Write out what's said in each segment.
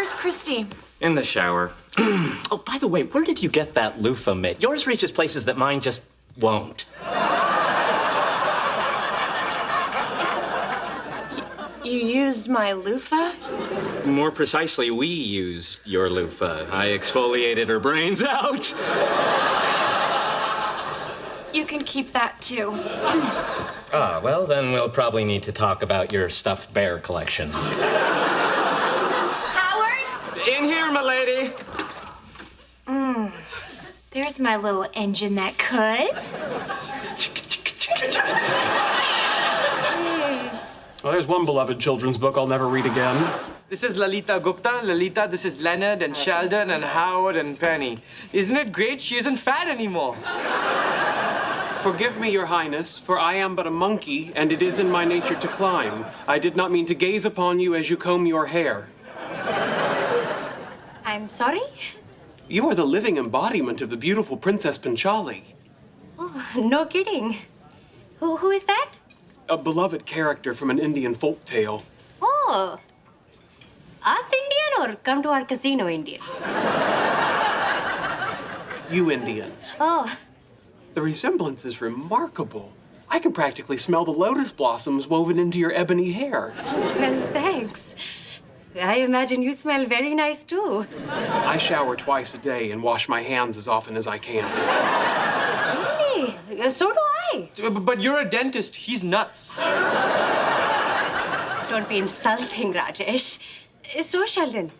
Where's Christy? In the shower. Oh, by the way, where did you get that loofah mitt? Yours reaches places that mine just won't. You used my loofah? More precisely, we used your loofah. I exfoliated her brains out. You can keep that too. Ah, well, then we'll probably need to talk about your stuffed bear collection. Howard? In here, my lady. There's my little engine that could. Well, there's one beloved children's book I'll never read again. This is Lalita Gupta. Lalita, this is Leonard and Sheldon and Howard and Penny. Isn't it great? She isn't fat anymore. Forgive me, Your Highness, for I am but a monkey, and it is in my nature to climb. I did not mean to gaze upon you as you comb your hair. I'm sorry? You are the living embodiment of the beautiful Princess Panchali. Oh, no kidding. Who is that? A beloved character from an Indian folk tale. Oh, us Indian or come to our casino Indian? You Indian. Oh, The resemblance is remarkable. I can practically smell the lotus blossoms woven into your ebony hair. well, thanks. I imagine you smell very nice too. I shower twice a day and wash my hands as often as I can. Really? So do I. But you're a dentist. He's nuts. Don't be insulting, Rajesh. So, Sheldon,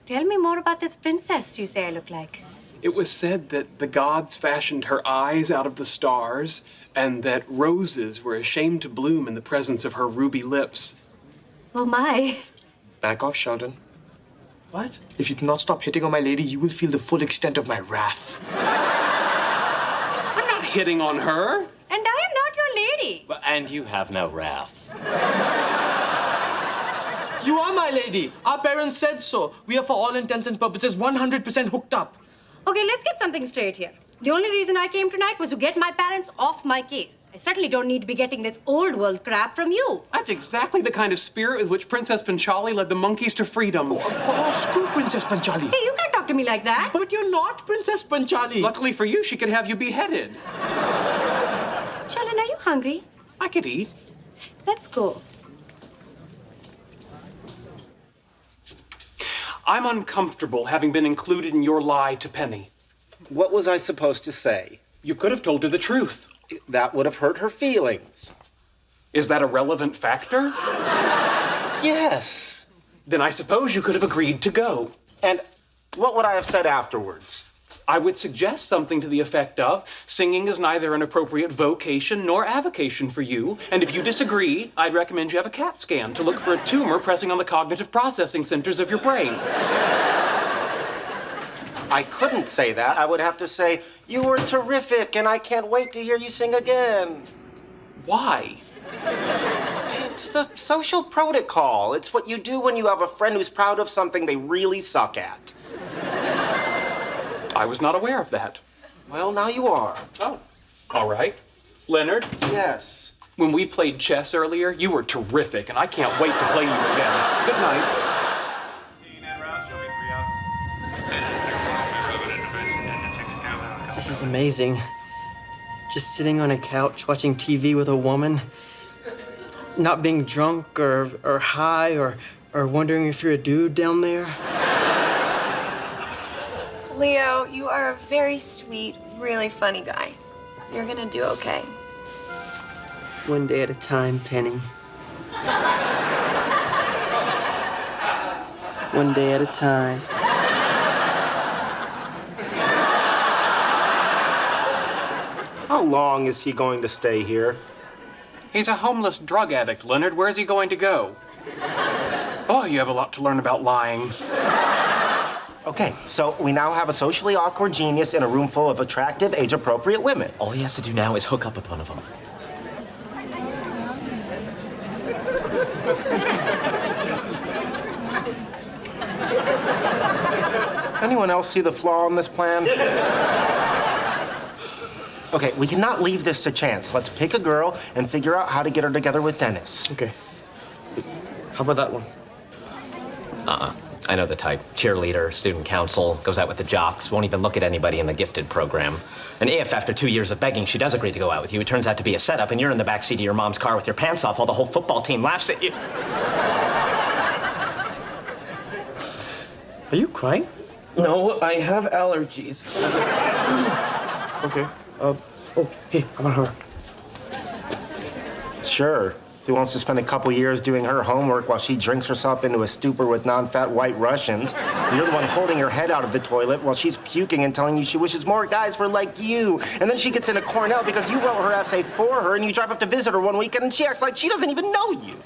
tell me more about this princess you say I look like. It was said that the gods fashioned her eyes out of the stars, and that roses were ashamed to bloom in the presence of her ruby lips. Oh, my. Back off, Sheldon. What? If you do not stop hitting on my lady, you will feel the full extent of my wrath. I'm not hitting on her. And I am not your lady. And you have no wrath. You are my lady. Our parents said so. We are, for all intents and purposes, 100% hooked up. Okay, let's get something straight here. The only reason I came tonight was to get my parents off my case. I certainly don't need to be getting this old world crap from you. That's exactly the kind of spirit with which Princess Panchali led the monkeys to freedom. Oh, screw Princess Panchali. Hey, you can't talk to me like that. But you're not Princess Panchali. Luckily for you, she could have you beheaded. Sheldon, are you hungry? I could eat. Let's go. I'm uncomfortable having been included in your lie to Penny. What was I supposed to say? You could have told her the truth. That would have hurt her feelings. Is that a relevant factor? Yes. Then I suppose you could have agreed to go. And what would I have said afterwards? I would suggest something to the effect of, singing is neither an appropriate vocation nor avocation for you, and if you disagree, I'd recommend you have a CAT scan to look for a tumor pressing on the cognitive processing centers of your brain. I couldn't say that. I would have to say, you were terrific, and I can't wait to hear you sing again. Why? It's the social protocol. It's what you do when you have a friend who's proud of something they really suck at. I was not aware of that. Well, now you are. Oh, all right. Leonard, Yes. when we played chess earlier, you were terrific, and I can't wait to play you again. Good night. This is amazing. Just sitting on a couch watching TV with a woman. Not being drunk or high or wondering if you're a dude down there. Leo, you are a very sweet, really funny guy. You're gonna do okay. One day at a time, Penny. One day at a time. How long is he going to stay here? He's a homeless drug addict, Leonard. Where's he going to go? Boy, you have a lot to learn about lying. Okay, so we now have a socially awkward genius in a room full of attractive, age-appropriate women. All he has to do now is hook up with one of them. Anyone else see the flaw in this plan? Okay, we cannot leave this to chance. Let's pick a girl and figure out how to get her together with Dennis. Okay. How about that one? I know the type. Cheerleader, student council, goes out with the jocks, won't even look at anybody in the gifted program. And if, after 2 years of begging, she does agree to go out with you, it turns out to be a setup and you're in the backseat of your mom's car with your pants off while the whole football team laughs at you. Are you crying? No, I have allergies. Okay. Oh, hey, how about her? Sure. Who wants to spend a couple years doing her homework while she drinks herself into a stupor with non-fat white Russians? You're the one holding her head out of the toilet while she's puking and telling you she wishes more guys were like you. And then she gets into Cornell because you wrote her essay for her and you drive up to visit her one weekend and she acts like she doesn't even know you.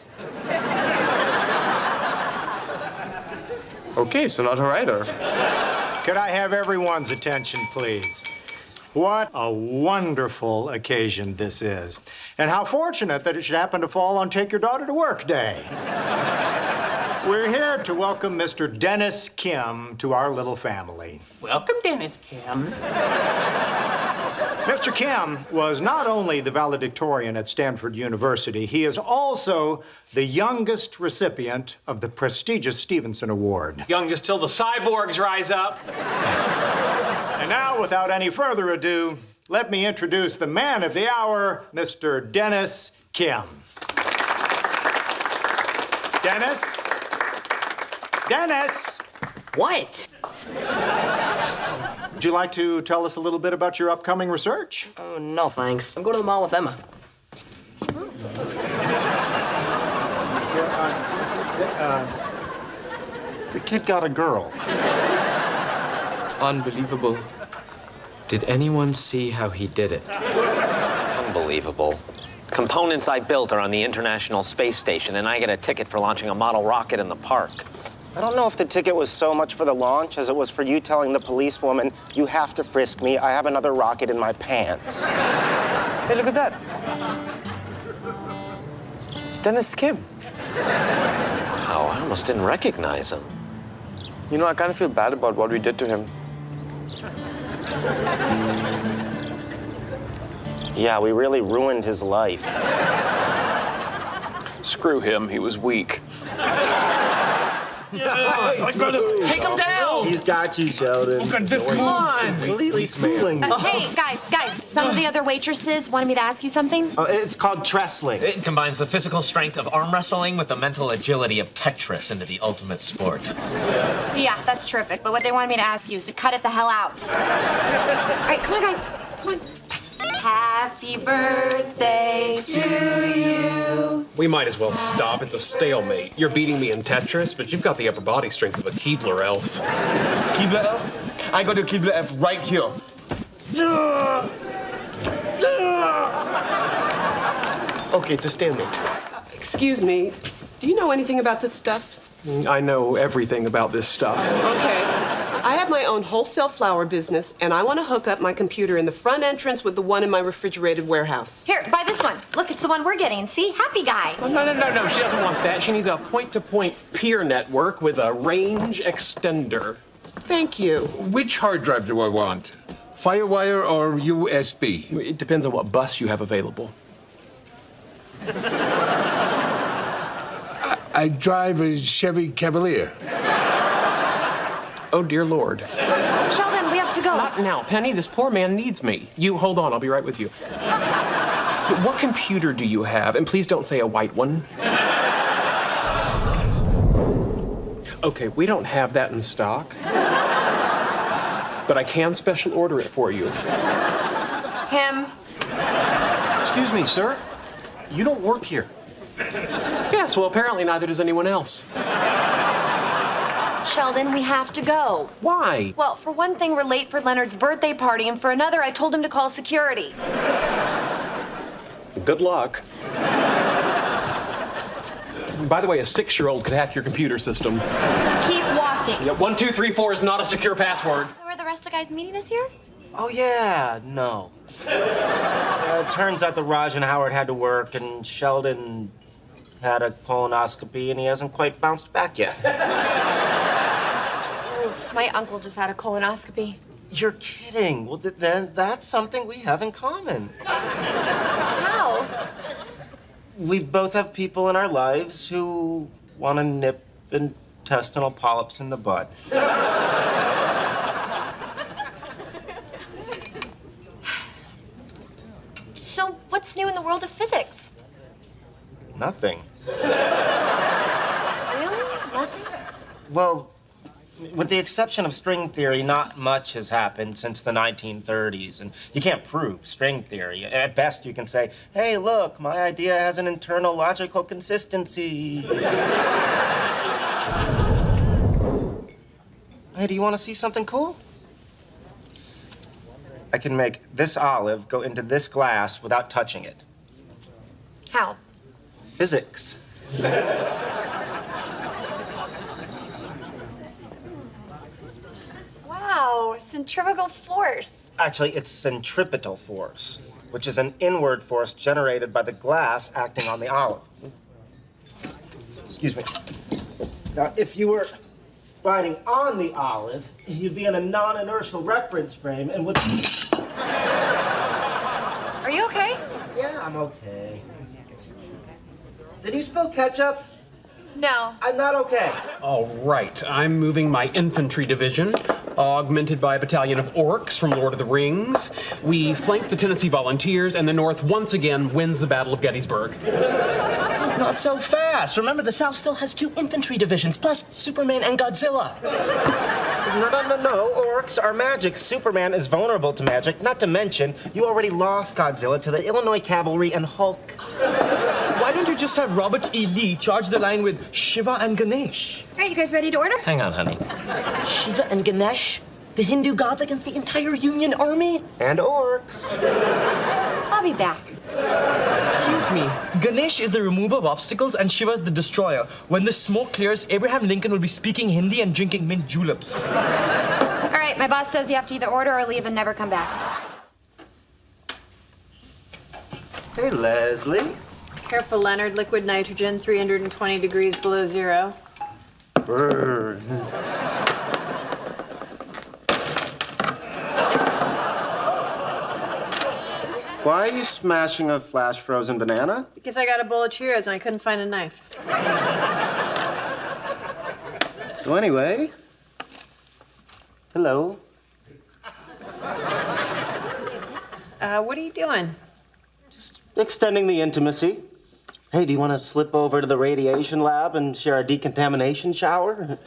Okay, so not her either. Could I have everyone's attention, please? What a wonderful occasion this is. And how fortunate that it should happen to fall on Take Your Daughter to Work Day. We're here to welcome Mr. Dennis Kim to our little family. Welcome, Dennis Kim. Mr. Kim was not only the valedictorian at Stanford University, he is also the youngest recipient of the prestigious Stevenson Award. Youngest till the cyborgs rise up. And now, without any further ado, let me introduce the man of the hour, Mr. Dennis Kim. Dennis? Dennis! What? Would you like to tell us a little bit about your upcoming research? Oh, no, thanks. I'm going to the mall with Emma. The kid got a girl. Unbelievable. Did anyone see how he did it? Unbelievable. Components I built are on the International Space Station, and I get a ticket for launching a model rocket in the park. I don't know if the ticket was so much for the launch as it was for you telling the policewoman, you have to frisk me, I have another rocket in my pants. Hey, look at that. It's Dennis Kim. Wow, I almost didn't recognize him. You know, I kind of feel bad about what we did to him. Yeah, we really ruined his life. Screw him, he was weak. Take him down! He's got you, Sheldon. Look at this. Come on! Completely schooling me. Hey, guys, some of the other waitresses wanted me to ask you something. It's called Trestling. It combines the physical strength of arm wrestling with the mental agility of Tetris into the ultimate sport. Yeah, that's terrific. But what they wanted me to ask you is to cut it the hell out. All right, come on, guys. Come on. Happy birthday to you. We might as well stop. It's a stalemate. You're beating me in Tetris, but you've got the upper body strength of a Keebler elf. Keebler Elf? I got a Keebler Elf right here. Okay, it's a stalemate. Excuse me, do you know anything about this stuff? I know everything about this stuff. Okay. I have my own wholesale flower business, and I want to hook up my computer in the front entrance with the one in my refrigerated warehouse. Here, buy this one. Look, it's the one we're getting. See? Happy guy. Oh, no. She doesn't want that. She needs a point-to-point peer network with a range extender. Thank you. Which hard drive do I want? Firewire or USB? It depends on what bus you have available. I drive a Chevy Cavalier. Oh, dear Lord. Sheldon, we have to go. Not now. Penny, this poor man needs me. You hold on. I'll be right with you. What computer do you have? And please don't say a white one. Okay, we don't have that in stock. But I can special order it for you. Him. Excuse me, sir. You don't work here. Yes, well, apparently neither does anyone else. Sheldon, we have to go. Why? Well, for one thing, we're late for Leonard's birthday party, and for another, I told him to call security. Good luck. By the way, a 6-year-old could hack your computer system. Keep walking. Yeah, 1, 2, 3, 4 is not a secure password. So are the rest of the guys meeting us here? Oh, yeah, no. It turns out that Raj and Howard had to work, and Sheldon had a colonoscopy, and he hasn't quite bounced back yet. Oof, my uncle just had a colonoscopy. You're kidding. Well, then that's something we have in common. How? We both have people in our lives who want to nip and intestinal polyps in the butt. So, what's new in the world of physics? Nothing. Really? Nothing? Well, with the exception of string theory, not much has happened since the 1930s, and you can't prove string theory. At best, you can say, hey, look, my idea has an internal logical consistency. Hey, do you want to see something cool? I can make this olive go into this glass without touching it. How? Physics. Wow, centrifugal force. Actually, it's centripetal force, which is an inward force generated by the glass acting on the olive. Excuse me. Now, if you were riding on the olive, you'd be in a non-inertial reference frame and would... Are you okay? Yeah, I'm okay. Did you spill ketchup? No. I'm not okay. All right, I'm moving my infantry division, augmented by a battalion of orcs from Lord of the Rings. We flank the Tennessee Volunteers, and the North once again wins the Battle of Gettysburg. Not so fast. Remember, the South still has 2 infantry divisions, plus Superman and Godzilla. No. Orcs are magic. Superman is vulnerable to magic. Not to mention, you already lost Godzilla to the Illinois Cavalry and Hulk. Why don't you just have Robert E. Lee charge the line with Shiva and Ganesh? All right, you guys ready to order? Hang on, honey. Shiva and Ganesh? The Hindu gods against the entire Union Army? And orcs. I'll be back. Excuse me. Ganesh is the remover of obstacles and Shiva's the destroyer. When the smoke clears, Abraham Lincoln will be speaking Hindi and drinking mint juleps. All right, my boss says you have to either order or leave and never come back. Hey, Leslie. Careful, Leonard. Liquid nitrogen, 320 degrees below zero. Burn. Why are you smashing a flash frozen banana? Because I got a bowl of Cheerios and I couldn't find a knife. So anyway, hello. What are you doing? Extending the intimacy. Hey, do you want to slip over to the radiation lab and share a decontamination shower?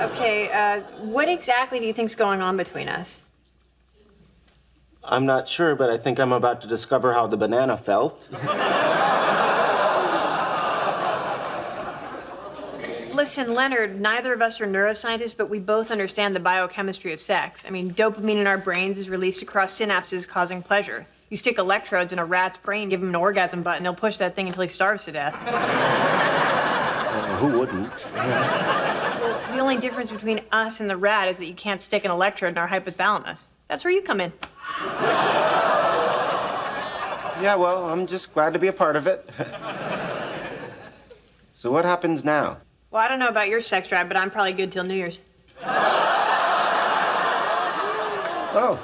Okay, what exactly do you think's going on between us? I'm not sure, but I think I'm about to discover how the banana felt. Listen, Leonard, neither of us are neuroscientists, but we both understand the biochemistry of sex. I mean, dopamine in our brains is released across synapses, causing pleasure. You stick electrodes in a rat's brain, give him an orgasm button, he'll push that thing until he starves to death. Who wouldn't? Well, the only difference between us and the rat is that you can't stick an electrode in our hypothalamus. That's where you come in. Yeah, well, I'm just glad to be a part of it. So what happens now? Well, I don't know about your sex drive, but I'm probably good till New Year's. Oh,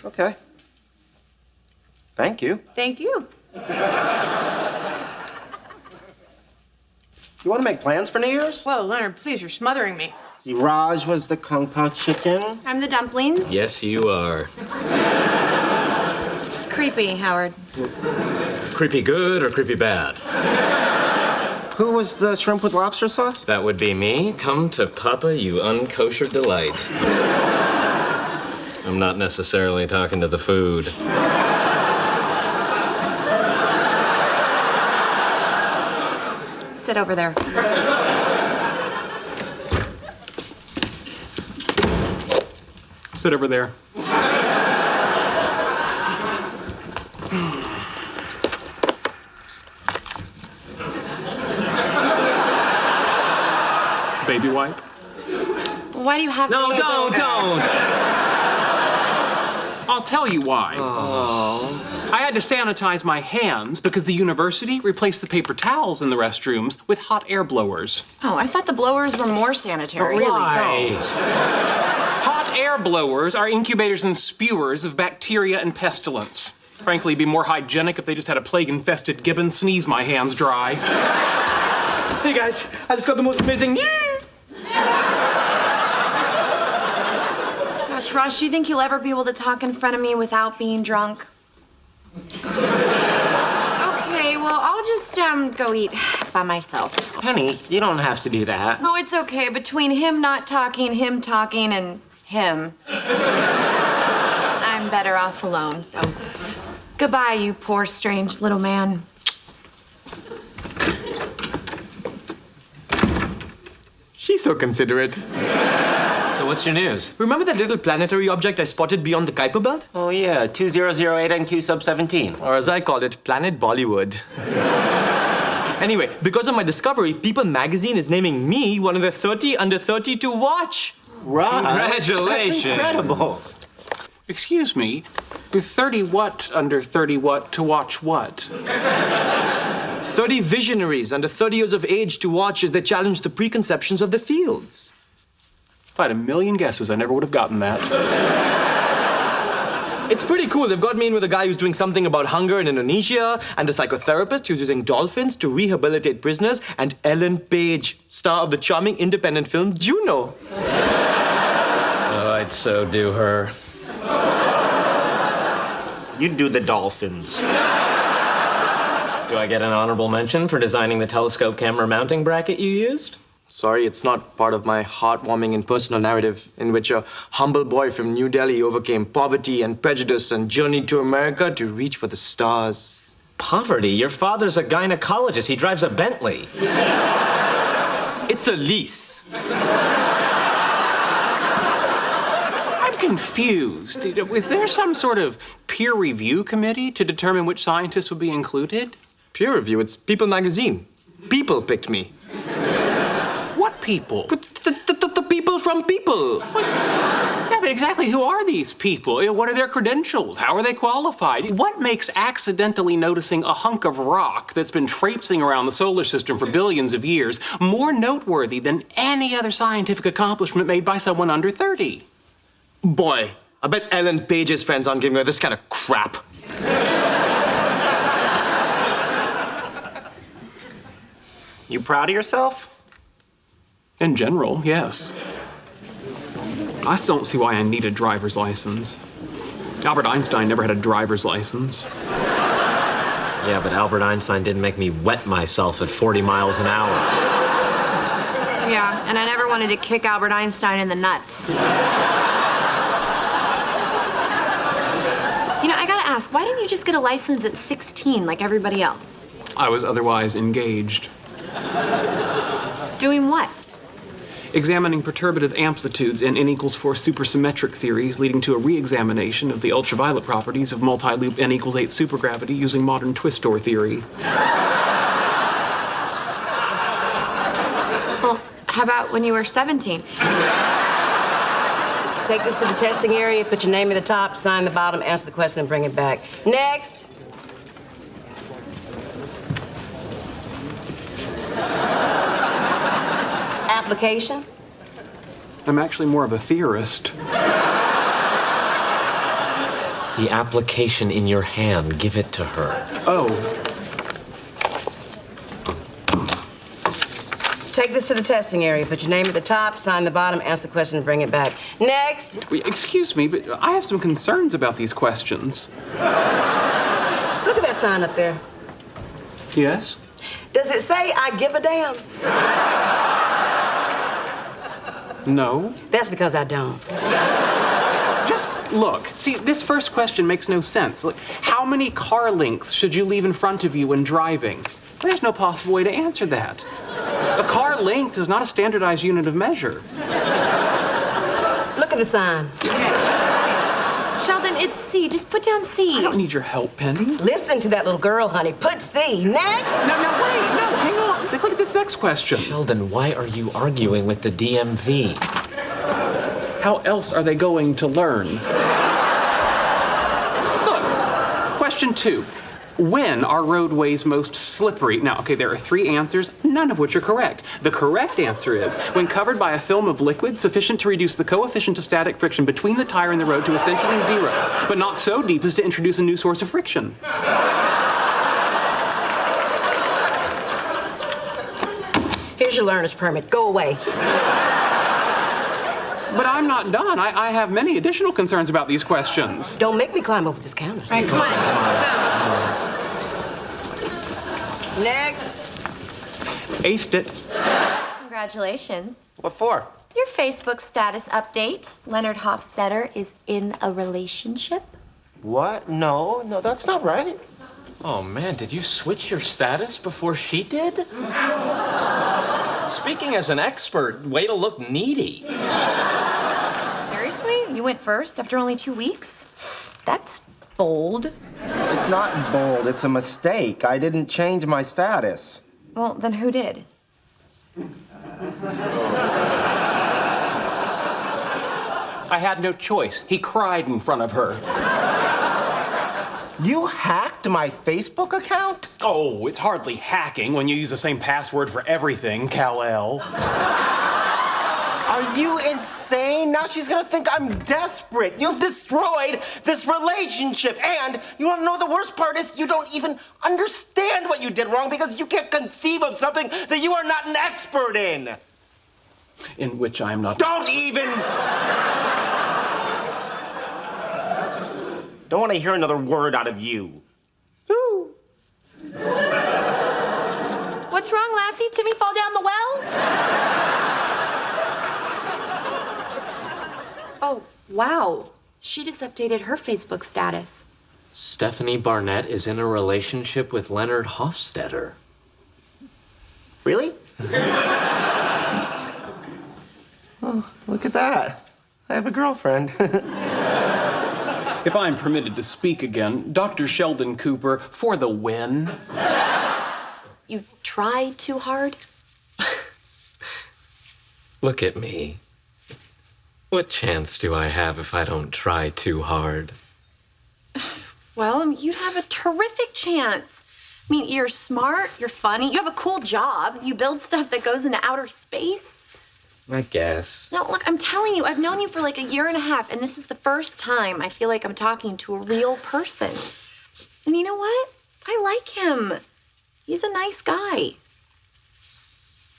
okay. Thank you. Thank you. You want to make plans for New Year's? Whoa, Leonard, please, you're smothering me. See, Raj was the Kung Pao chicken. I'm the dumplings. Yes, you are. Creepy, Howard. Creepy good or creepy bad? Who was the shrimp with lobster sauce? That would be me. Come to Papa, you unkosher delight. I'm not necessarily talking to the food. Sit over there. Sit over there. Baby wipe? Why do you have No, to don't. I'll tell you why. I had to sanitize my hands because the university replaced the paper towels in the restrooms with hot air blowers. Oh, I thought the blowers were more sanitary. Right. Hot air blowers are incubators and spewers of bacteria and pestilence. Frankly, it'd be more hygienic if they just had a plague-infested gibbon sneeze my hands dry. Hey guys, I just got the most amazing news. Gosh, Ross, do you think you'll ever be able to talk in front of me without being drunk? Okay, well, I'll just go eat by myself. Penny, you don't have to do that. Oh, it's okay. Between him not talking, him talking, and him, I'm better off alone, so goodbye, you poor, strange little man. She's so considerate. So what's your news? Remember that little planetary object I spotted beyond the Kuiper Belt? Oh, yeah, 2008 NQ sub 17. Or as I call it, Planet Bollywood. Anyway, because of my discovery, People magazine is naming me one of the 30 under 30 to watch. Right. Congratulations. That's incredible. Excuse me, with 30 what under 30 what to watch what? 30 visionaries under 30 years of age to watch as they challenge the preconceptions of the fields. If I had a million guesses, I never would have gotten that. It's pretty cool. They've got me in with a guy who's doing something about hunger in Indonesia, and a psychotherapist who's using dolphins to rehabilitate prisoners, and Ellen Page, star of the charming independent film Juno. Oh, I'd so do her. You'd do the dolphins. Do I get an honorable mention for designing the telescope camera mounting bracket you used? Sorry, it's not part of my heartwarming and personal narrative in which a humble boy from New Delhi overcame poverty and prejudice and journeyed to America to reach for the stars. Poverty? Your father's a gynecologist. He drives a Bentley. It's a lease. I'm confused. Is there some sort of peer review committee to determine which scientists would be included? Peer review, it's People magazine. People picked me. What people? But the people from People. Yeah, but exactly who are these people? What are their credentials? How are they qualified? What makes accidentally noticing a hunk of rock that's been traipsing around the solar system for billions of years more noteworthy than any other scientific accomplishment made by someone under 30? Boy, I bet Ellen Page's friends aren't giving her this kind of crap. You proud of yourself? In general, yes. I still don't see why I need a driver's license. Albert Einstein never had a driver's license. Yeah, but Albert Einstein didn't make me wet myself at 40 miles an hour. Yeah, and I never wanted to kick Albert Einstein in the nuts. You know, I gotta ask, why didn't you just get a license at 16 like everybody else? I was otherwise engaged. Doing what? Examining perturbative amplitudes in N=4 supersymmetric theories, leading to a re-examination of the ultraviolet properties of multi-loop N=8 supergravity using modern twist-door theory. Well, how about when you were 17? Take this to the testing area, put your name at the top, sign the bottom, answer the question, and bring it back. Next. Application? I'm actually more of a theorist. The application in your hand, give it to her. Oh. Take this to the testing area, put your name at the top, sign the bottom, answer the question, and bring it back. Next. Excuse me, but I have some concerns about these questions. Look at that sign up there. Yes? Does it say, I give a damn? No. That's because I don't. Just look. See, this first question makes no sense. Look, how many car lengths should you leave in front of you when driving? There's no possible way to answer that. A car length is not a standardized unit of measure. Look at the sign. Sheldon, it's C. Just put down C. I don't need your help, Penny. Listen to that little girl, honey. Put C. Next. No, wait. No, hang on. Look at this next question. Sheldon, why are you arguing with the DMV? How else are they going to learn? Look, question 2. When are roadways most slippery? Now, okay, there are 3 answers, none of which are correct. The correct answer is when covered by a film of liquid sufficient to reduce the coefficient of static friction between the tire and the road to essentially 0, but not so deep as to introduce a new source of friction. Here's your learner's permit. Go away. But I'm not done. I have many additional concerns about these questions. Don't make me climb over this counter. All right, come on. Let's Next. Aced it. go. Congratulations. What for? Your Facebook status update. Leonard Hofstetter is in a relationship. What? No, that's not right. Oh man, did you switch your status before she did? Speaking as an expert, way to look needy. Seriously? You went first after only 2 weeks? That's bold. It's not bold, it's a mistake. I didn't change my status. Well, then who did? I had no choice. He cried in front of her. You hacked my Facebook account? Oh, it's hardly hacking when you use the same password for everything, Kal-El. Are you insane? Now she's gonna think I'm desperate. You've destroyed this relationship. And you wanna know the worst part is you don't even understand what you did wrong because you can't conceive of something that you are not an expert in. In which I am not. Don't even. Don't want to hear another word out of you. Ooh. What's wrong, Lassie? Timmy fall down the well? Oh, wow. She just updated her Facebook status. Stephanie Barnett is in a relationship with Leonard Hofstetter. Really? Oh, look at that. I have a girlfriend. If I'm permitted to speak again, Dr. Sheldon Cooper, for the win. You tried too hard? Look at me. What chance do I have if I don't try too hard? Well, you'd have a terrific chance. I mean, you're smart, you're funny, you have a cool job, you build stuff that goes into outer space. I guess. No, look, I'm telling you, I've known you for like a year and a half, and this is the first time I feel like I'm talking to a real person. And you know what? I like him. He's a nice guy.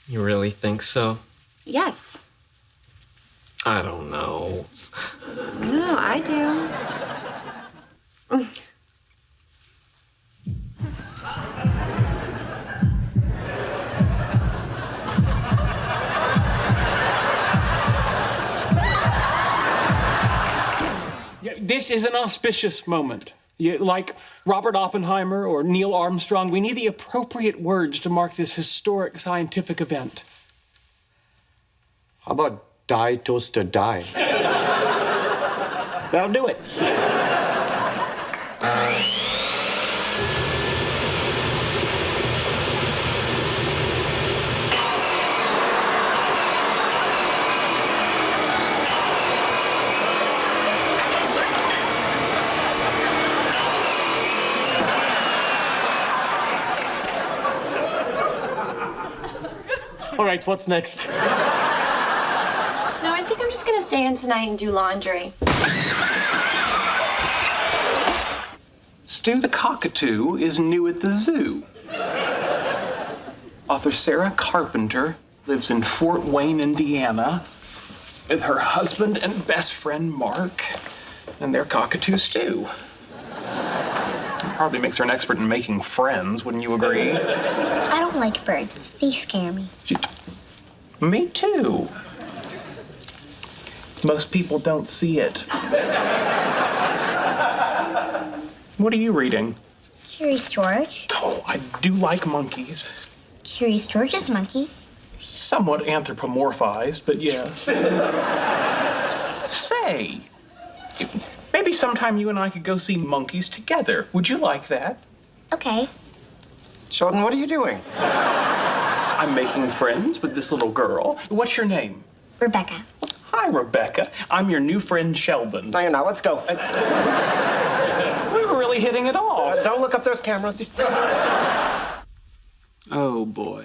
You really think so? Yes. I don't know. No, I do. This is an auspicious moment. Like Robert Oppenheimer or Neil Armstrong, we need the appropriate words to mark this historic scientific event. How about die, toaster, die? That'll do it. All right, what's next? No, I think I'm just gonna stay in tonight and do laundry. Stu the Cockatoo is new at the zoo. Author Sarah Carpenter lives in Fort Wayne, Indiana, with her husband and best friend Mark and their cockatoo Stu. Hardly makes her an expert in making friends, wouldn't you agree? I don't like birds. They scare me. Me too. Most people don't see it. What are you reading? Curious George. Oh, I do like monkeys. Curious George is a monkey. Somewhat anthropomorphized, but yes. Say, maybe sometime you and I could go see monkeys together. Would you like that? Okay. Sheldon, what are you doing? I'm making friends with this little girl. What's your name? Rebecca. Hi, Rebecca. I'm your new friend, Sheldon. No, you're not. Let's go. We were really really hitting it off. Don't look up those cameras. Oh, boy.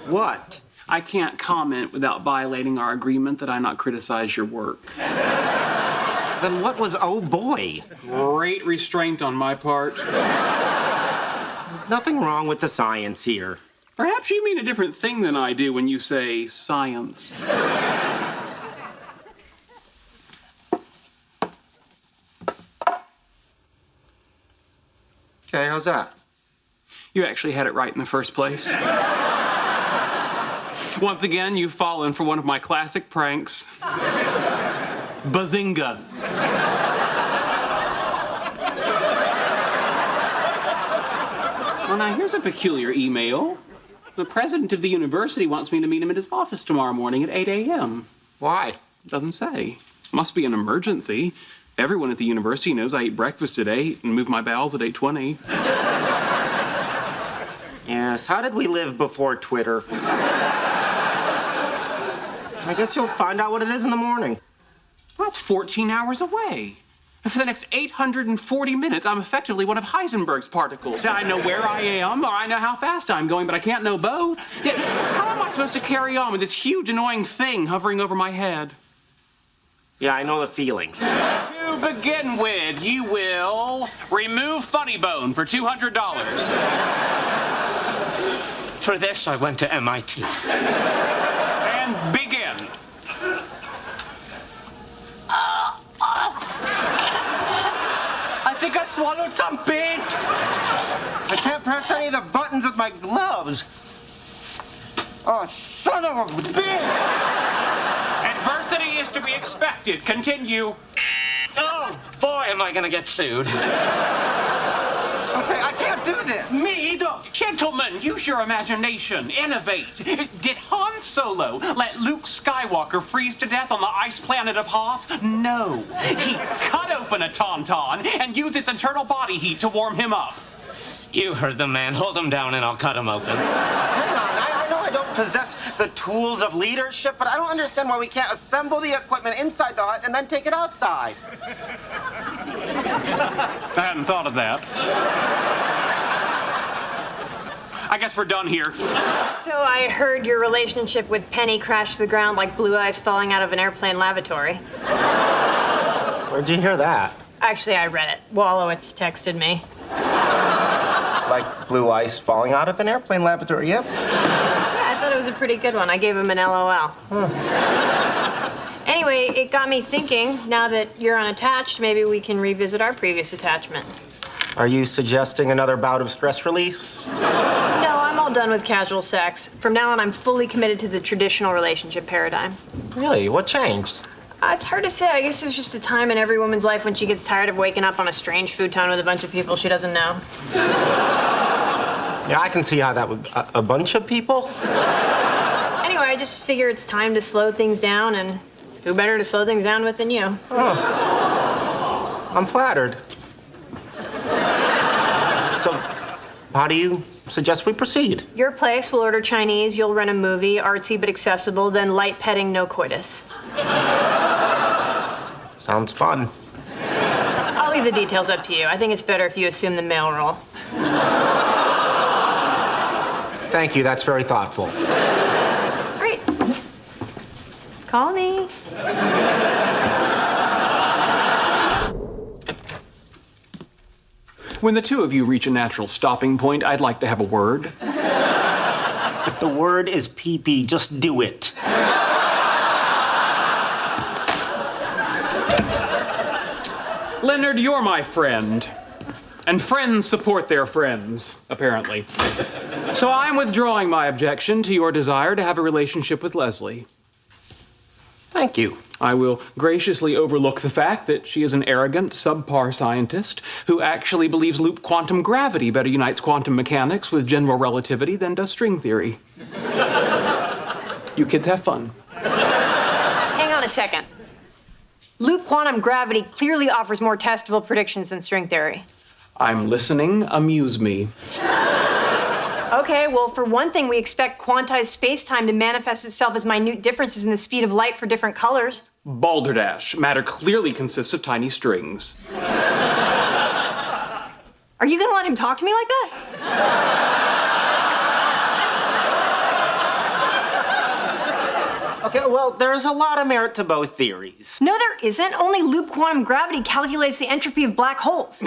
What? I can't comment without violating our agreement that I not criticize your work. Then what was oh boy? Great restraint on my part. There's nothing wrong with the science here. Perhaps you mean a different thing than I do when you say science. Okay, how's that? You actually had it right in the first place. Once again, you've fallen for one of my classic pranks. Bazinga. Well, now here's a peculiar email. The president of the university wants me to meet him at his office tomorrow morning at 8 a.m. Why? Doesn't say. Must be an emergency. Everyone at the university knows I eat breakfast at 8 and move my bowels at 8:20. Yes, how did we live before Twitter? I guess you'll find out what it is in the morning. Well, that's 14 hours away. And for the next 840 minutes, I'm effectively one of Heisenberg's particles. I know where I am, or I know how fast I'm going, but I can't know both. Yet, how am I supposed to carry on with this huge, annoying thing hovering over my head? Yeah, I know the feeling. To begin with, you will remove Funny Bone for $200. For this, I went to MIT. And begin. I think I swallowed some paint. I can't press any of the buttons with my gloves. Oh, son of a bitch! Adversity is to be expected. Continue. Oh, boy, am I gonna get sued. Okay, I can't do this. Me either. Gentlemen, use your imagination. Innovate. Did Han Solo let Luke Skywalker freeze to death on the ice planet of Hoth? No. He cut open a tauntaun and used its internal body heat to warm him up. You heard the man. Hold him down and I'll cut him open. Hang on, I know I don't possess the tools of leadership, but I don't understand why we can't assemble the equipment inside the hut and then take it outside. I hadn't thought of that. I guess we're done here. So I heard your relationship with Penny crashed to the ground like blue ice falling out of an airplane lavatory. Where'd you hear that? Actually, I read it. Wallowitz texted me. Like blue ice falling out of an airplane lavatory, yep. Yeah, I thought it was a pretty good one. I gave him an LOL. Anyway, it got me thinking, now that you're unattached, maybe we can revisit our previous attachment. Are you suggesting another bout of stress release? No, I'm all done with casual sex. From now on, I'm fully committed to the traditional relationship paradigm. Really? What changed? It's hard to say. I guess there's just a time in every woman's life when she gets tired of waking up on a strange futon with a bunch of people she doesn't know. Yeah, I can see how that would... A bunch of people? Anyway, I just figure it's time to slow things down, and who better to slow things down with than you? Oh. I'm flattered. So, how do you suggest we proceed? Your place will order Chinese, you'll rent a movie, artsy but accessible, then light petting, no coitus. Sounds fun. I'll leave the details up to you. I think it's better if you assume the male role. Thank you, that's very thoughtful. Great. Call me. When the two of you reach a natural stopping point, I'd like to have a word. If the word is pee-pee, just do it. Leonard, you're my friend. And friends support their friends, apparently. So I'm withdrawing my objection to your desire to have a relationship with Leslie. Thank you. I will graciously overlook the fact that she is an arrogant, subpar scientist who actually believes loop quantum gravity better unites quantum mechanics with general relativity than does string theory. You kids have fun. Hang on a second. Loop quantum gravity clearly offers more testable predictions than string theory. I'm listening. Amuse me. Okay, well, for one thing, we expect quantized space-time to manifest itself as minute differences in the speed of light for different colors. Balderdash. Matter clearly consists of tiny strings. Are you gonna let him talk to me like that? Okay, well, there's a lot of merit to both theories. No, there isn't. Only loop quantum gravity calculates the entropy of black holes.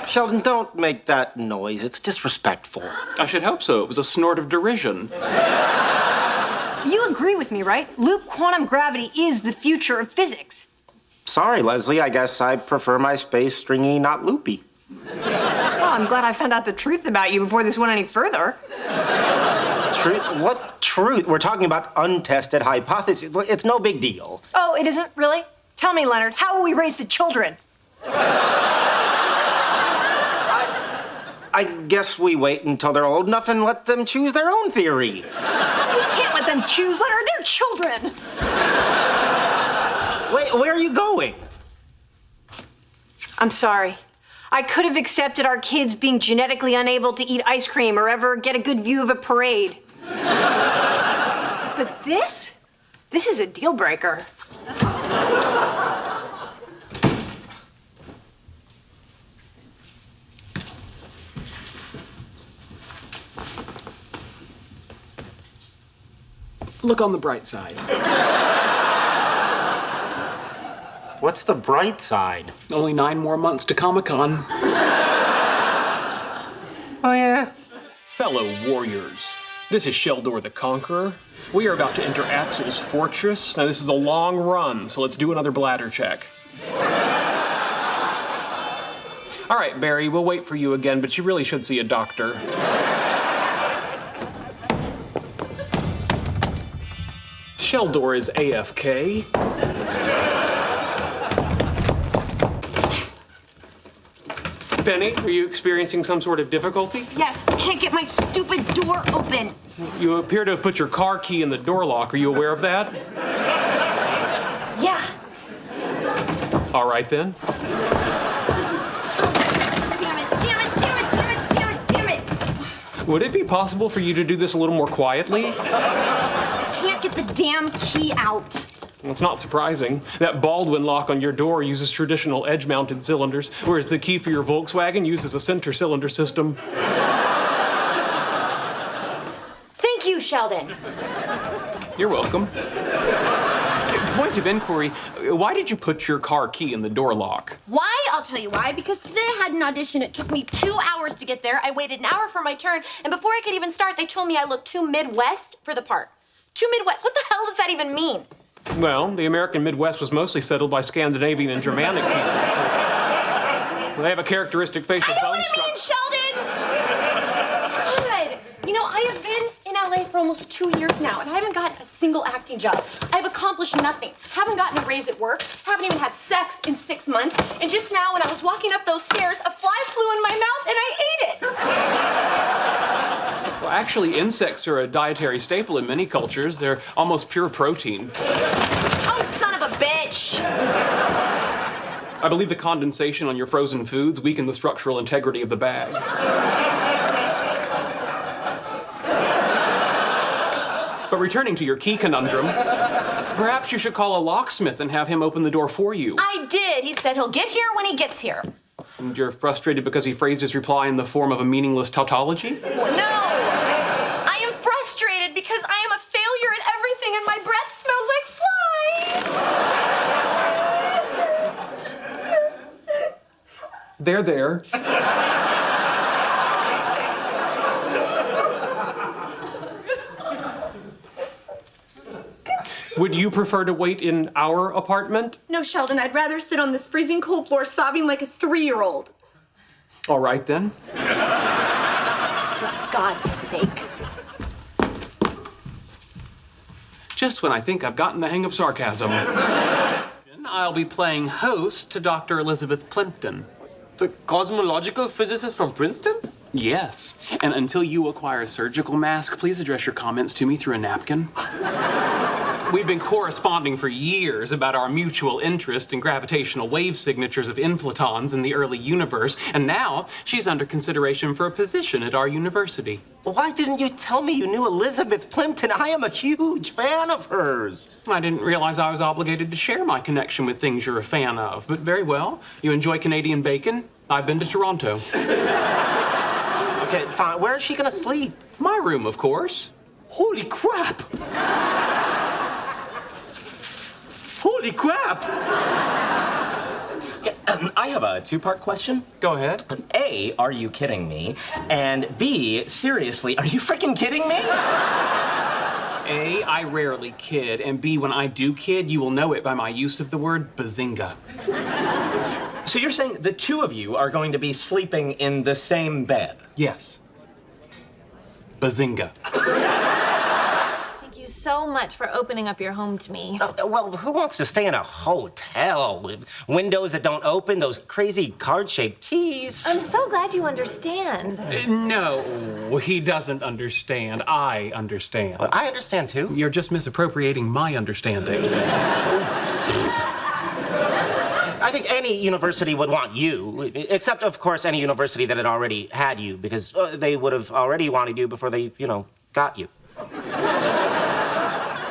Sheldon, don't make that noise. It's disrespectful. I should hope so. It was a snort of derision. You agree with me, right? Loop quantum gravity is the future of physics. Sorry, Leslie. I guess I prefer my space stringy, not loopy. Well, I'm glad I found out the truth about you before this went any further. Truth? What truth? We're talking about untested hypotheses. It's no big deal. Oh, it isn't really? Tell me, Leonard, how will we raise the children? I guess we wait until they're old enough and let them choose their own theory. We can't let them choose, Leonard. They're children. Wait, where are you going? I'm sorry. I could have accepted our kids being genetically unable to eat ice cream or ever get a good view of a parade. But this is a deal breaker. Look on the bright side. What's the bright side? Only 9 more months to Comic-Con. Oh, yeah? Fellow warriors, this is Sheldor the Conqueror. We are about to enter Atzel's fortress. Now, this is a long run, so let's do another bladder check. All right, Barry, we'll wait for you again, but you really should see a doctor. Sheldor is AFK. Penny, are you experiencing some sort of difficulty? Yes, I can't get my stupid door open. You appear to have put your car key in the door lock. Are you aware of that? Yeah. All right, then. Damn it. Would it be possible for you to do this a little more quietly? Can't get the damn key out. Well, it's not surprising. That Baldwin lock on your door uses traditional edge-mounted cylinders, whereas the key for your Volkswagen uses a center cylinder system. Thank you, Sheldon. You're welcome. Point of inquiry, why did you put your car key in the door lock? Why? I'll tell you why. Because today I had an audition. It took me 2 hours to get there. I waited an hour for my turn, and before I could even start, they told me I looked too Midwest for the part. Too Midwest? What the hell does that even mean? Well, the American Midwest was mostly settled by Scandinavian and Germanic people. So they have a characteristic facial I know bone what it structure. means, Sheldon! God, you know, I have been in LA for almost 2 years now, and I haven't gotten a single acting job. I've accomplished nothing. Haven't gotten a raise at work. Haven't even had sex in 6 months. And just now, when I was walking up those stairs, a fly flew in my mouth, and I ate it. Well, actually, insects are a dietary staple in many cultures. They're almost pure protein. Oh, son of a bitch! I believe the condensation on your frozen foods weakened the structural integrity of the bag. But returning to your key conundrum, perhaps you should call a locksmith and have him open the door for you. I did. He said he'll get here when he gets here. And you're frustrated because he phrased his reply in the form of a meaningless tautology? No! I am frustrated because I am a failure at everything and my breath smells like fly. There. Would you prefer to wait in our apartment? No, Sheldon, I'd rather sit on this freezing cold floor sobbing like a 3-year-old. All right, then. For God's sake. Just when I think I've gotten the hang of sarcasm. I'll be playing host to Dr. Elizabeth Plimpton. The cosmological physicist from Princeton? Yes. And until you acquire a surgical mask, please address your comments to me through a napkin. We've been corresponding for years about our mutual interest in gravitational wave signatures of inflatons in the early universe, and now she's under consideration for a position at our university. Why didn't you tell me you knew Elizabeth Plimpton? I am a huge fan of hers. I didn't realize I was obligated to share my connection with things you're a fan of, but very well. You enjoy Canadian bacon? I've been to Toronto. Okay, fine. Where is she gonna sleep? My room, of course. Holy crap! Holy crap! I have a two-part question. Go ahead. A, are you kidding me? And B, seriously, are you freaking kidding me? A, I rarely kid, and B, when I do kid, you will know it by my use of the word bazinga. So you're saying the two of you are going to be sleeping in the same bed? Yes. Bazinga. Thank you so much for opening up your home to me. Well, who wants to stay in a hotel with windows that don't open, those crazy card-shaped keys? I'm so glad you understand. No, he doesn't understand. I understand. Well, I understand, too. You're just misappropriating my understanding. I think any university would want you, except, of course, any university that had already had you, because they would have already wanted you before they, got you.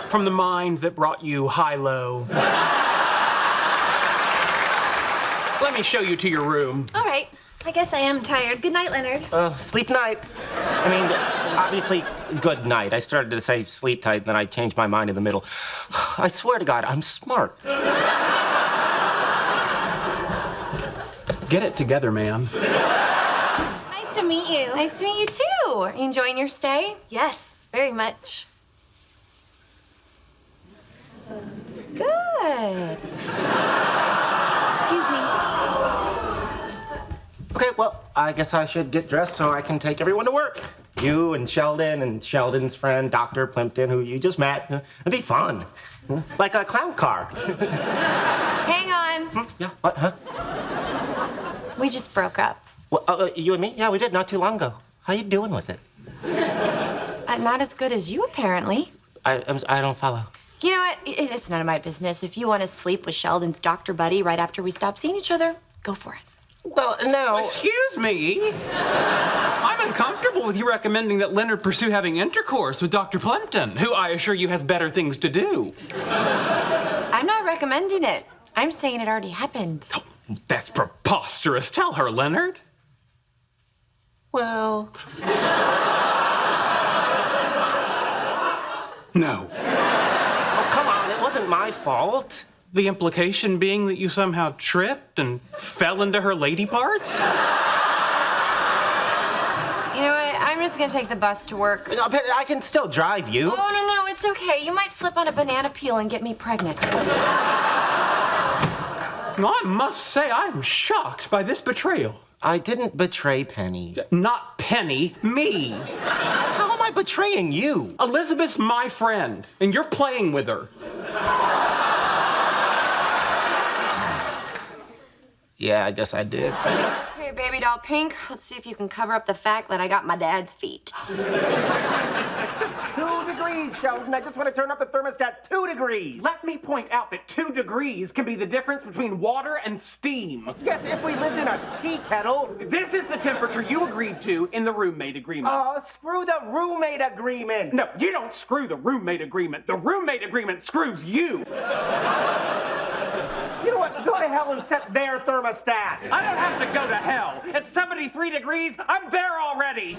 From the mind that brought you high-low. Let me show you to your room. All right. I guess I am tired. Good night, Leonard. Sleep night. I mean, obviously, good night. I started to say sleep tight, and then I changed my mind in the middle. I swear to God, I'm smart. Get it together, man. Nice to meet you. Nice to meet you, too. Are you enjoying your stay? Yes, very much. Good. Excuse me. Okay, well, I guess I should get dressed so I can take everyone to work. You and Sheldon's friend, Dr. Plimpton, who you just met. It'd be fun. Like a clown car. Hang on. Yeah, what, huh? We just broke up. Well, you and me? Yeah, we did not too long ago. How you doing with it? Not as good as you, apparently. I don't follow. You know what? It's none of my business. If you want to sleep with Sheldon's doctor buddy right after we stop seeing each other, go for it. Well, no. Excuse me. I'm uncomfortable with you recommending that Leonard pursue having intercourse with Dr. Plimpton, who I assure you has better things to do. I'm not recommending it. I'm saying it already happened. Oh, that's preposterous. Tell her, Leonard. Well... No. Oh, come on. It wasn't my fault. The implication being that you somehow tripped and fell into her lady parts? You know what? I'm just gonna take the bus to work. No, but I can still drive you. Oh, no, it's okay. You might slip on a banana peel and get me pregnant. No, I must say, I'm shocked by this betrayal. I didn't betray Penny. Not Penny, me. How am I betraying you? Elizabeth's my friend, and you're playing with her. Yeah, I guess I did. Hey, baby doll pink, let's see if you can cover up the fact that I got my dad's feet. 2 degrees, Sheldon. I just want to turn up the thermostat 2 degrees. Let me point out that 2 degrees can be the difference between water and steam. Yes, if we lived in a tea kettle. This is the temperature you agreed to in the roommate agreement. Screw the roommate agreement. No, you don't screw the roommate agreement. The roommate agreement screws you. You know what? Go to hell and set their thermostat. I don't have to go to hell. At 73 degrees, I'm there already.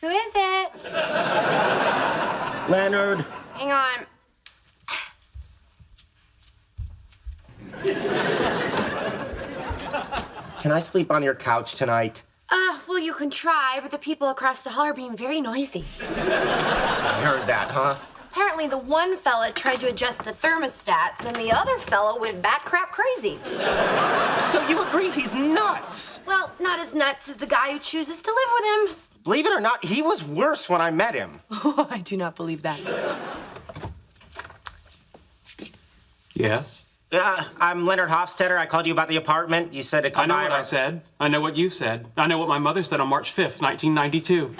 Who is it? Leonard. Hang on. Can I sleep on your couch tonight? Well, you can try, but the people across the hall are being very noisy. I heard that, huh? Apparently, the one fella tried to adjust the thermostat, then the other fella went bat crap crazy. So you agree he's nuts? Well, not as nuts as the guy who chooses to live with him. Believe it or not, he was worse when I met him. I do not believe that. Yes? I'm Leonard Hofstetter. I called you about the apartment. You said to come I know by. what I said. I know what you said. I know what my mother said on March 5th, 1992.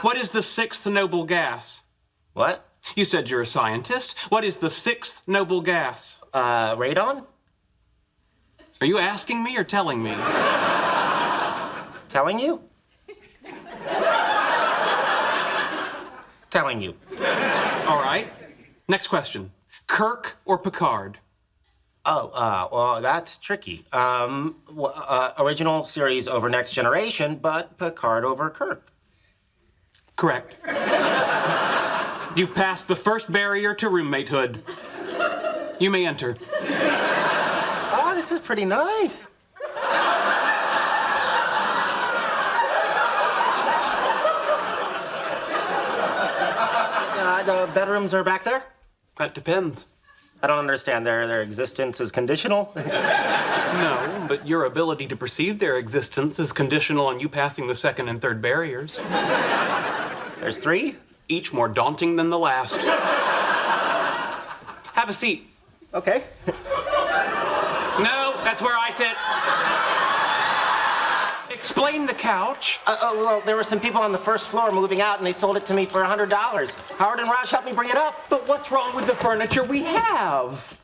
What is the sixth noble gas? What? You said you're a scientist. What is the sixth noble gas? Radon? Are you asking me or telling me? Telling you? Telling you. All right. Next question. Kirk or Picard? Well, that's tricky. Original series over Next Generation, but Picard over Kirk. Correct. You've passed the first barrier to roommatehood. You may enter. Oh, this is pretty nice. The bedrooms are back there? That depends. I don't understand. Their existence is conditional? No, but your ability to perceive their existence is conditional on you passing the second and third barriers. There's 3? Each more daunting than the last. Have a seat. Okay. No, that's where I sit. Explain the couch. Well, there were some people on the first floor moving out, and they sold it to me for $100. Howard and Raj helped me bring it up. But what's wrong with the furniture we have?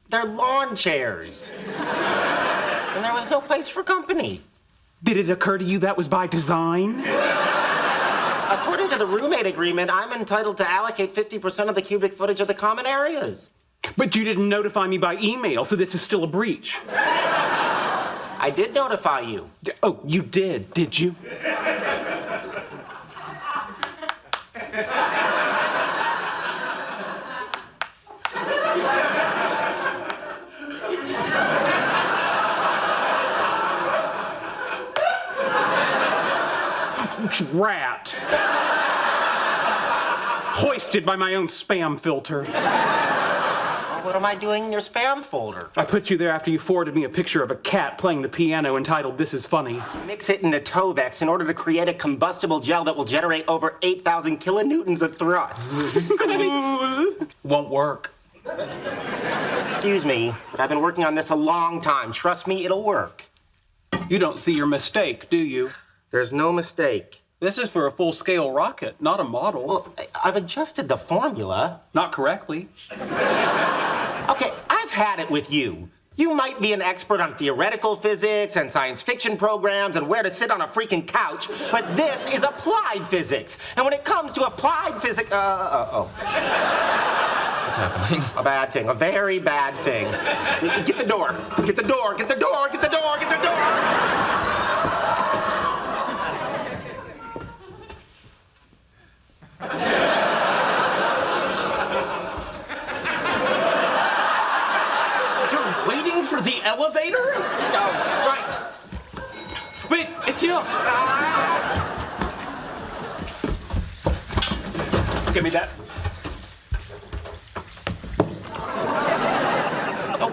They're lawn chairs. And there was no place for company. Did it occur to you that was by design? According to the roommate agreement, I'm entitled to allocate 50% of the cubic footage of the common areas. But you didn't notify me by email, so this is still a breach. I did notify you. Oh, you did you? Rat. Hoisted by my own spam filter. What am I doing in your spam folder? I put you there after you forwarded me a picture of a cat playing the piano entitled This Is Funny. Mix it into Tovex in order to create a combustible gel that will generate over 8,000 kilonewtons of thrust. Won't work. Excuse me, but I've been working on this a long time. Trust me, it'll work. You don't see your mistake, do you? There's no mistake. This is for a full-scale rocket, not a model. Well, I've adjusted the formula. Not correctly. Okay, I've had it with you. You might be an expert on theoretical physics and science fiction programs and where to sit on a freaking couch, but this is applied physics. And when it comes to applied physics, What's happening? A bad thing, a very bad thing. Get the door, get the door, get the door, get the door, get the door! You're waiting for the elevator? Oh, right. Wait, it's you. Give me that.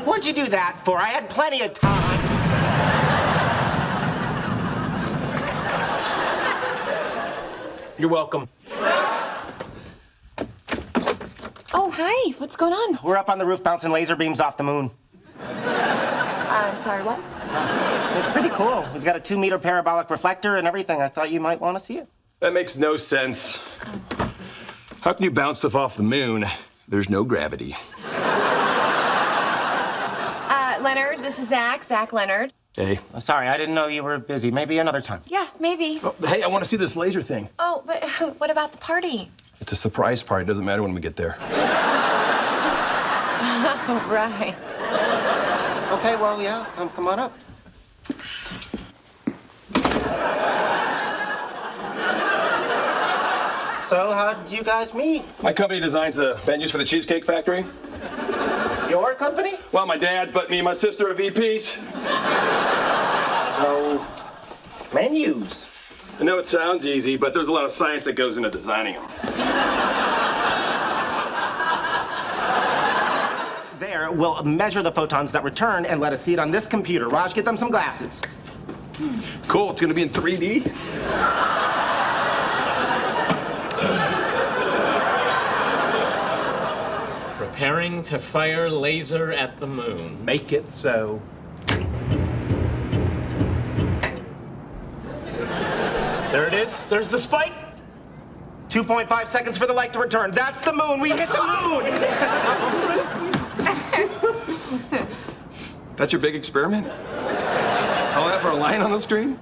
What'd you do that for? I had plenty of time. You're welcome. Oh, hi. What's going on? We're up on the roof bouncing laser beams off the moon. I'm sorry, what? It's pretty cool. We've got a 2-meter parabolic reflector and everything. I thought you might want to see it. That makes no sense. How can you bounce stuff off the moon? There's no gravity. Leonard, this is Zach Leonard. Hey. Sorry, I didn't know you were busy. Maybe another time. Yeah, maybe. Oh, hey, I want to see this laser thing. Oh, but what about the party? It's a surprise party. Doesn't matter when we get there. Oh, right. Okay, well, yeah, come on up. So, how did you guys meet? My company designs the venues for the Cheesecake Factory. Your company? Well, my dad, but me and my sister are VPs. So, menus. I know it sounds easy, but there's a lot of science that goes into designing them. There, we'll measure the photons that return and let us see it on this computer. Raj, get them some glasses. Cool, it's gonna be in 3D. Preparing to fire laser at the moon. Make it so. There it is. There's the spike. 2.5 seconds for the light to return. That's the moon. We hit the moon. That's your big experiment? All that for a line on the screen?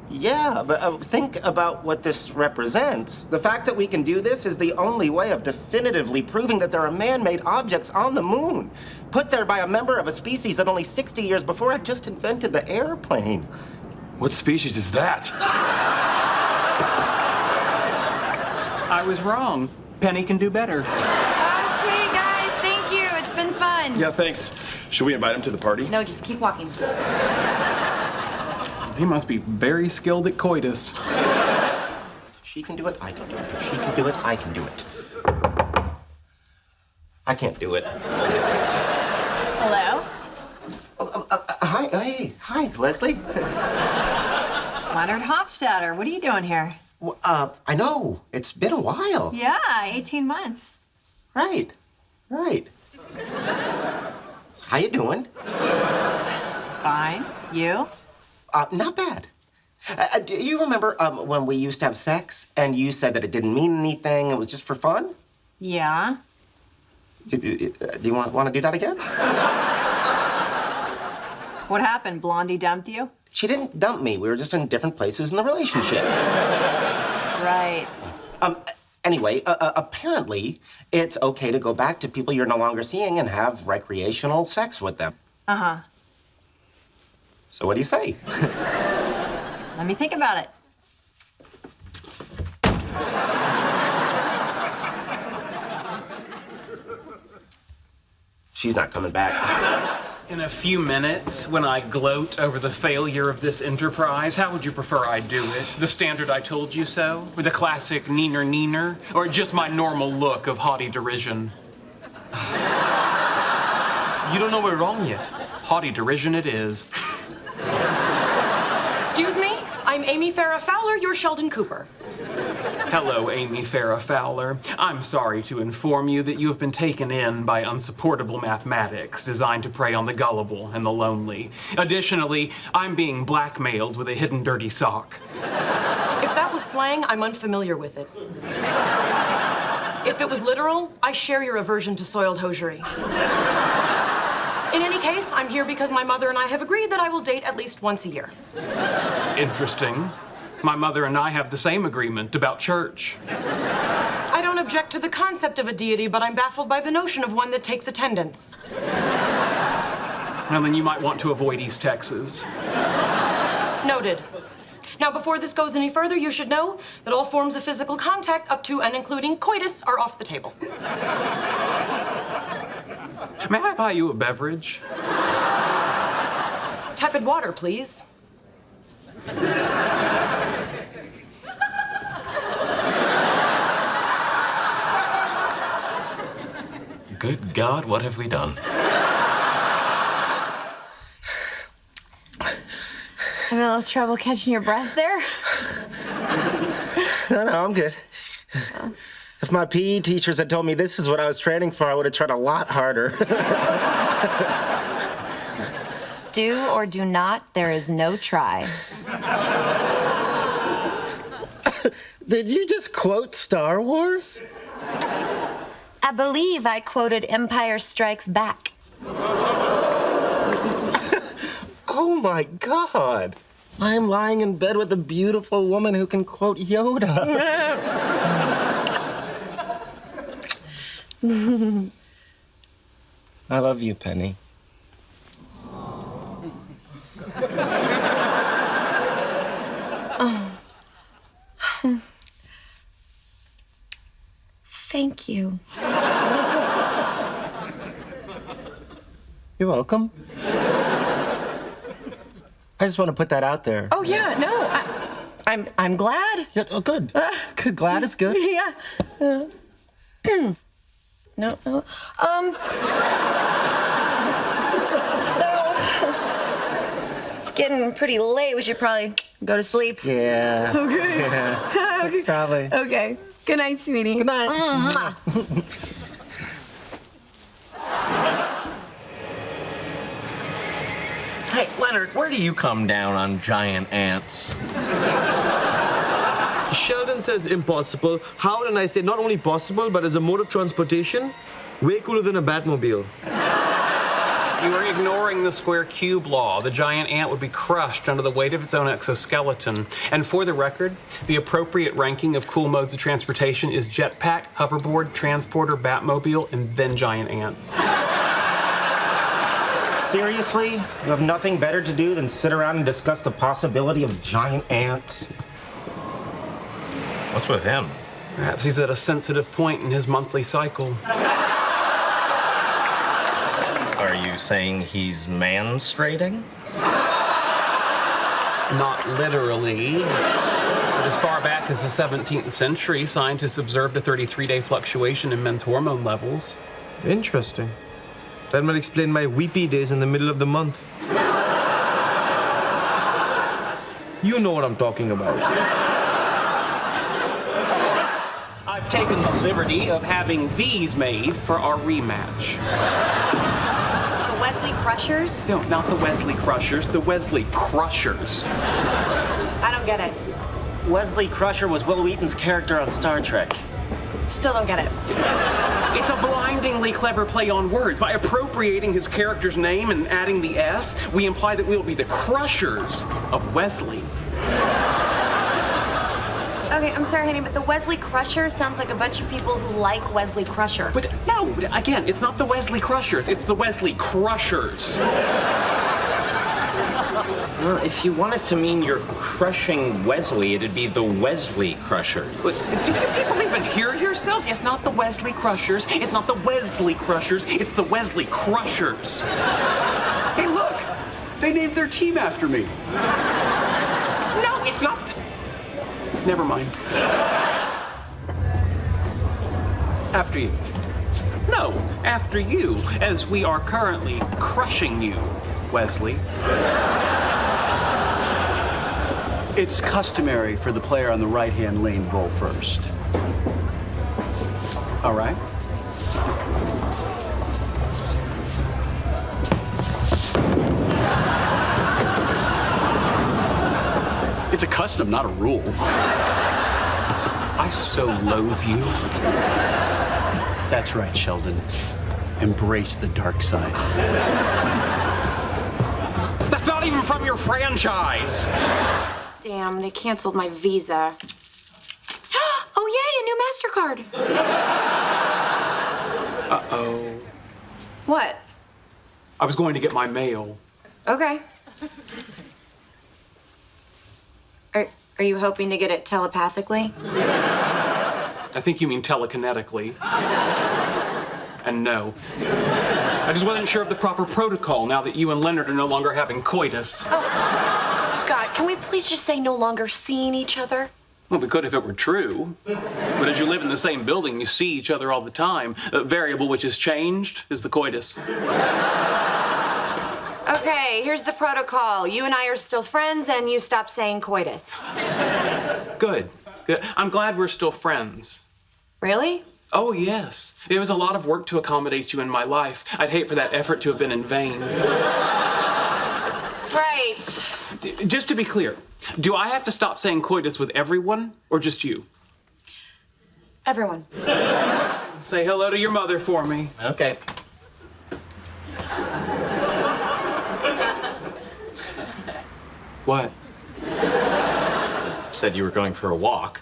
Yeah, but think about what this represents. The fact that we can do this is the only way of definitively proving that there are man-made objects on the moon, put there by a member of a species that only 60 years before had just invented the airplane. What species is that? I was wrong. Penny can do better. Okay, guys, thank you. It's been fun. Yeah, thanks. Should we invite him to the party? No, just keep walking. He must be very skilled at coitus. If she can do it, I can do it. If she can do it, I can do it. I can't do it. Hello? Hi, Leslie. Leonard Hofstadter, what are you doing here? I know. It's been a while. Yeah, 18 months. Right. So how you doing? Fine. You? Not bad. Do you remember when we used to have sex and you said that it didn't mean anything, it was just for fun? Yeah. Do you want to do that again? What happened? Blondie dumped you? She didn't dump me. We were just in different places in the relationship. Right. Anyway, apparently, it's okay to go back to people you're no longer seeing and have recreational sex with them. Uh-huh. So what do you say? Let me think about it. She's not coming back. In a few minutes, when I gloat over the failure of this enterprise, how would you prefer I do it? The standard I told you so? Or the classic neener? Or just my normal look of haughty derision? You don't know we're wrong yet. Haughty derision it is. Excuse me? I'm Amy Farrah Fowler, you're Sheldon Cooper. Hello, Amy Farrah Fowler. I'm sorry to inform you that you have been taken in by unsupportable mathematics designed to prey on the gullible and the lonely. Additionally, I'm being blackmailed with a hidden dirty sock. If that was slang, I'm unfamiliar with it. If it was literal, I share your aversion to soiled hosiery. In any case, I'm here because my mother and I have agreed that I will date at least once a year. Interesting. My mother and I have the same agreement about church. I don't object to the concept of a deity, but I'm baffled by the notion of one that takes attendance. And then you might want to avoid East Texas. Noted. Now, before this goes any further, you should know that all forms of physical contact up to and including coitus are off the table. May I buy you a beverage? Tepid water, please. Good God, what have we done? Having a little trouble catching your breath there? No, I'm good. If my PE teachers had told me this is what I was training for, I would have tried a lot harder. Do or do not, there is no try. Did you just quote Star Wars? I believe I quoted Empire Strikes Back. Oh my God. I'm lying in bed with a beautiful woman who can quote Yoda. I love you, Penny. Oh. Thank you. You're welcome. I just want to put that out there. Oh yeah, no, I'm glad. Yeah, oh, good. Good. Glad is good. Yeah. No. So it's getting pretty late. We should probably go to sleep. Yeah. Okay. Yeah. Okay. Probably. Okay. Good night, sweetie. Good night. Mwah. Hey, Leonard, where do you come down on giant ants? Sheldon says impossible. How and I say not only possible, but as a mode of transportation, way cooler than a Batmobile. You are ignoring the square cube law. The giant ant would be crushed under the weight of its own exoskeleton. And for the record, the appropriate ranking of cool modes of transportation is jetpack, hoverboard, transporter, Batmobile, and then giant ant. Seriously? You have nothing better to do than sit around and discuss the possibility of giant ants? What's with him? Perhaps he's at a sensitive point in his monthly cycle. Are you saying he's menstruating? Not literally. But as far back as the 17th century, scientists observed a 33-day fluctuation in men's hormone levels. Interesting. That might explain my weepy days in the middle of the month. You know what I'm talking about. I've taken the liberty of having these made for our rematch. The Wesley Crushers? No, not the Wesley Crushers, the Wesley Crushers. I don't get it. Wesley Crusher was Will Wheaton's character on Star Trek. Still don't get it. It's a blindingly clever play on words. By appropriating his character's name and adding the S, we imply that we'll be the Crushers of Wesley. Okay, I'm sorry, honey, but the Wesley Crusher sounds like a bunch of people who like Wesley Crusher. But no, again, it's not the Wesley Crushers, it's the Wesley Crushers. Well, if you want it to mean you're crushing Wesley, it'd be the Wesley Crushers. Do you people even hear yourselves? It's not the Wesley Crushers, it's not the Wesley Crushers, it's the Wesley Crushers. Hey, look! They named their team after me. No, it's not. Never mind. After you. No, after you, as we are currently crushing you, Wesley. It's customary for the player on the right-hand lane roll first. All right. It's a custom, not a rule. I so loathe you. That's right, Sheldon. Embrace the dark side. That's not even from your franchise. Damn, they canceled my visa. Oh, yay, a new MasterCard. Uh-oh. What? I was going to get my mail. Okay. Are you hoping to get it telepathically? I think you mean telekinetically. And no. I just wasn't sure of the proper protocol now that you and Leonard are no longer having coitus. Oh, God, can we please just say no longer seeing each other? Well, we could if it were true. But as you live in the same building, you see each other all the time. A variable which has changed is the coitus. Okay, here's the protocol. You and I are still friends, and you stop saying coitus. Good. Good. I'm glad we're still friends. Really? Oh, yes. It was a lot of work to accommodate you in my life. I'd hate for that effort to have been in vain. Right. Just to be clear, do I have to stop saying coitus with everyone, or just you? Everyone. Say hello to your mother for me. Okay. What? Said you were going for a walk.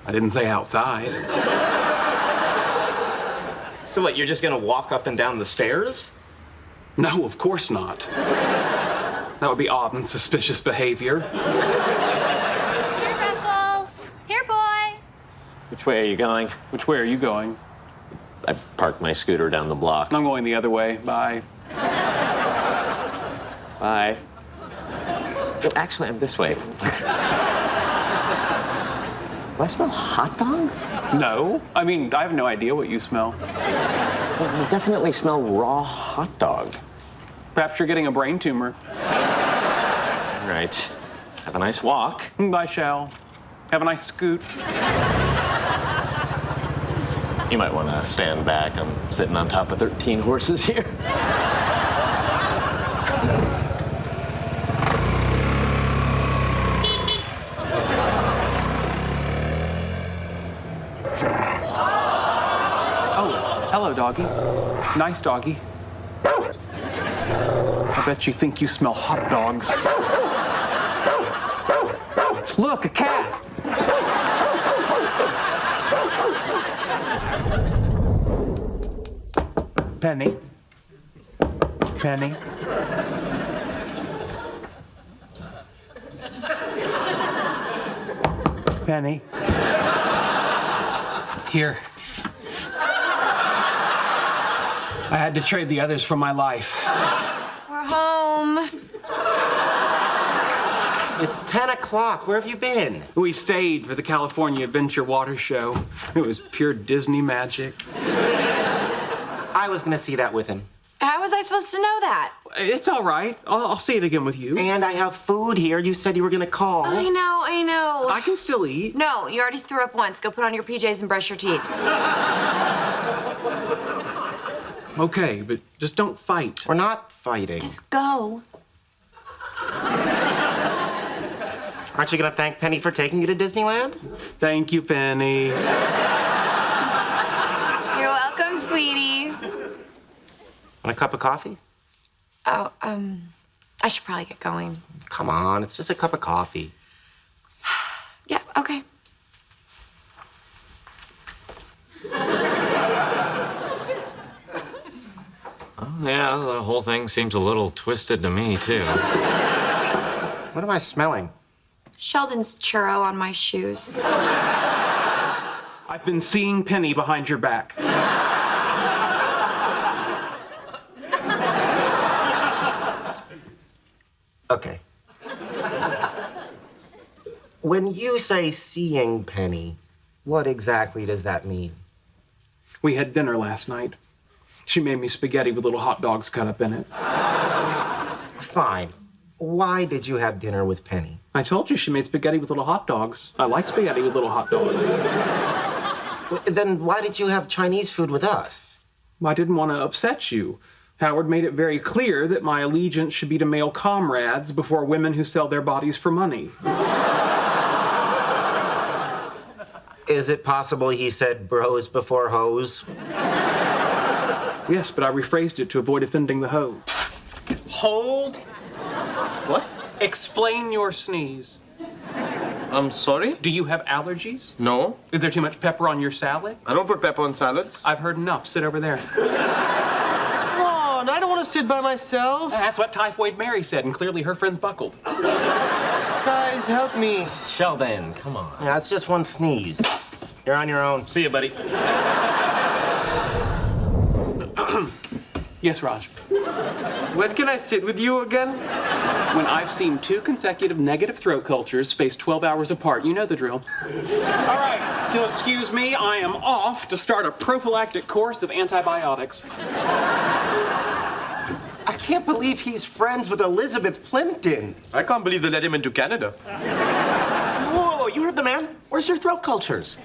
I didn't say outside. So what, you're just gonna walk up and down the stairs? No, of course not. That would be odd and suspicious behavior. Here, Ruffles. Here, boy. Which way are you going? Which way are you going? I parked my scooter down the block. I'm going the other way. Bye. Bye. Oh, actually, I'm this way. Do I smell hot dogs? No. I mean, I have no idea what you smell. Well, I definitely smell raw hot dog. Perhaps you're getting a brain tumor. All right. Have a nice walk. I shall. Have a nice scoot. You might want to stand back. I'm sitting on top of 13 horses here. doggy. Nice doggy. I bet you think you smell hot dogs. Look, a cat. Penny. Penny. Penny. Here. I had to trade the others for my life. We're home. It's 10 o'clock. Where have you been? We stayed for the California Adventure Water Show. It was pure Disney magic. I was gonna see that with him. How was I supposed to know that? It's all right. I'll see it again with you. And I have food here. You said you were gonna call. I know. I can still eat. No, you already threw up once. Go put on your PJs and brush your teeth. Okay, but just don't fight. We're not fighting. Just go. Aren't you gonna thank Penny for taking you to Disneyland? Thank you, Penny. You're welcome, sweetie. Want a cup of coffee? Oh, I should probably get going. Come on, it's just a cup of coffee. Yeah, okay. Yeah, the whole thing seems a little twisted to me, too. What am I smelling? Sheldon's churro on my shoes. I've been seeing Penny behind your back. Okay. When you say seeing Penny, what exactly does that mean? We had dinner last night. She made me spaghetti with little hot dogs cut up in it. Fine. Why did you have dinner with Penny? I told you she made spaghetti with little hot dogs. I like spaghetti with little hot dogs. Then why did you have Chinese food with us? I didn't want to upset you. Howard made it very clear that my allegiance should be to male comrades before women who sell their bodies for money. Is it possible he said bros before hoes? Yes, but I rephrased it to avoid offending the hoes. Hold. What? Explain your sneeze. I'm sorry? Do you have allergies? No. Is there too much pepper on your salad? I don't put pepper on salads. I've heard enough. Sit over there. Come on, I don't want to sit by myself. That's what Typhoid Mary said, and clearly her friends buckled. Guys, help me. Sheldon, come on. Yeah, it's just one sneeze. You're on your own. See you, buddy. Yes, Raj. When can I sit with you again? When I've seen 2 consecutive negative throat cultures spaced 12 hours apart, you know the drill. All right, if you'll excuse me, I am off to start a prophylactic course of antibiotics. I can't believe he's friends with Elizabeth Plimpton. I can't believe they let him into Canada. Whoa, you heard the man? Where's your throat cultures?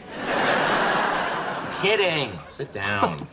Kidding. Sit down.